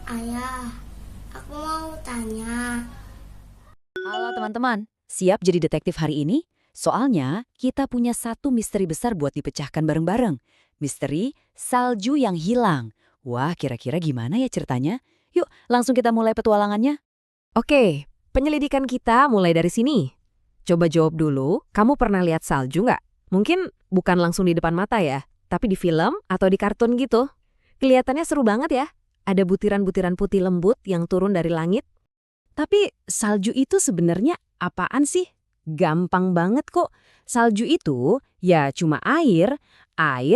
Ayah, aku mau tanya. Halo teman-teman, siap jadi detektif hari ini? Soalnya kita punya satu misteri besar buat dipecahkan bareng-bareng. Misteri salju yang hilang. Wah, kira-kira gimana ya ceritanya? Yuk, langsung kita mulai petualangannya. Oke, penyelidikan kita mulai dari sini. Coba jawab dulu, kamu pernah lihat salju nggak? Mungkin bukan langsung di depan mata ya, tapi di film atau di kartun gitu. Kelihatannya seru banget ya. Ada butiran-butiran putih lembut yang turun dari langit. Tapi salju itu sebenarnya apaan sih? Gampang banget kok. Salju itu ya cuma air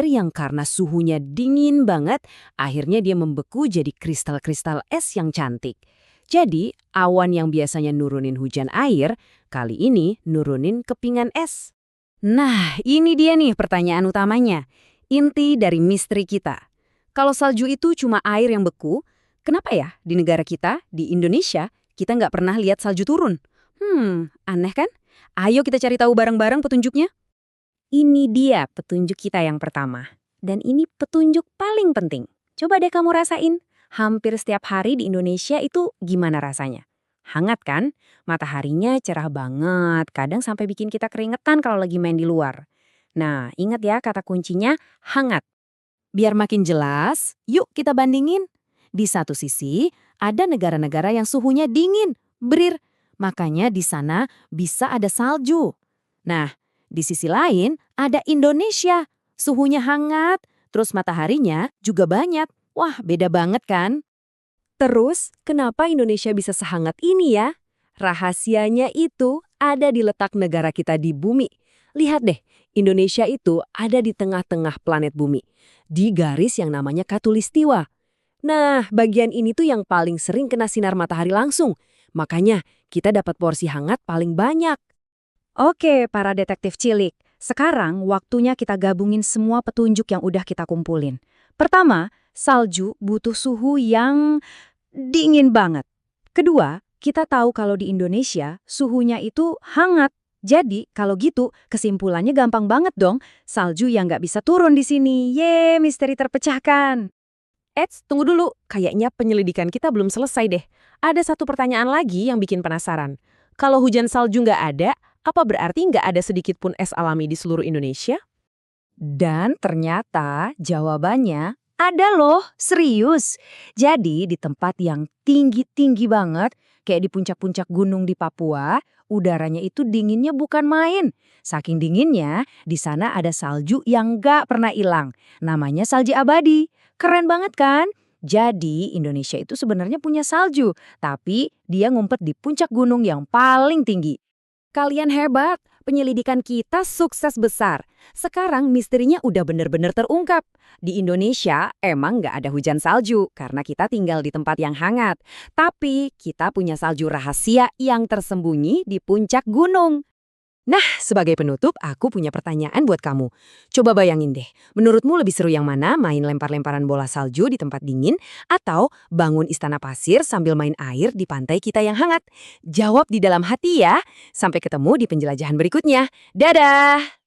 yang karena suhunya dingin banget, akhirnya dia membeku jadi kristal-kristal es yang cantik. Jadi, awan yang biasanya nurunin hujan air, kali ini nurunin kepingan es. Nah, ini dia nih pertanyaan utamanya. Inti dari misteri kita. Kalau salju itu cuma air yang beku, kenapa ya di negara kita, di Indonesia, kita nggak pernah lihat salju turun? Aneh kan? Ayo kita cari tahu bareng-bareng petunjuknya. Ini dia petunjuk kita yang pertama. Dan ini petunjuk paling penting. Coba deh kamu rasain. Hampir setiap hari di Indonesia itu gimana rasanya? Hangat kan? Mataharinya cerah banget. Kadang sampai bikin kita keringetan kalau lagi main di luar. Nah, ingat ya kata kuncinya hangat. Biar makin jelas, yuk kita bandingin. Di satu sisi, ada negara-negara yang suhunya dingin, berir. Makanya di sana bisa ada salju. Nah, di sisi lain ada Indonesia. Suhunya hangat, terus mataharinya juga banyak. Wah, beda banget kan? Terus, kenapa Indonesia bisa sehangat ini ya? Rahasianya itu ada di letak negara kita di bumi. Lihat deh, Indonesia itu ada di tengah-tengah planet bumi, di garis yang namanya Khatulistiwa. Nah, bagian ini tuh yang paling sering kena sinar matahari langsung. Makanya, kita dapat porsi hangat paling banyak. Oke, para detektif cilik. Sekarang waktunya kita gabungin semua petunjuk yang udah kita kumpulin. Pertama, salju butuh suhu yang dingin banget. Kedua, kita tahu kalau di Indonesia suhunya itu hangat. Jadi, kalau gitu, kesimpulannya gampang banget dong. Salju yang nggak bisa turun di sini. Ye, misteri terpecahkan. Eits, tunggu dulu. Kayaknya penyelidikan kita belum selesai deh. Ada satu pertanyaan lagi yang bikin penasaran. Kalau hujan salju nggak ada, apa berarti nggak ada sedikit pun es alami di seluruh Indonesia? Dan ternyata jawabannya ada loh, serius. Jadi di tempat yang tinggi-tinggi banget, kayak di puncak-puncak gunung di Papua, udaranya itu dinginnya bukan main. Saking dinginnya, di sana ada salju yang nggak pernah hilang. Namanya salju abadi. Keren banget kan? Jadi Indonesia itu sebenarnya punya salju, tapi dia ngumpet di puncak gunung yang paling tinggi. Kalian hebat, penyelidikan kita sukses besar. Sekarang misterinya udah bener-bener terungkap. Di Indonesia emang nggak ada hujan salju karena kita tinggal di tempat yang hangat. Tapi kita punya salju rahasia yang tersembunyi di puncak gunung. Nah, sebagai penutup, aku punya pertanyaan buat kamu. Coba bayangin deh, menurutmu lebih seru yang mana main lempar-lemparan bola salju di tempat dingin atau bangun istana pasir sambil main air di pantai kita yang hangat? Jawab di dalam hati ya. Sampai ketemu di penjelajahan berikutnya. Dadah!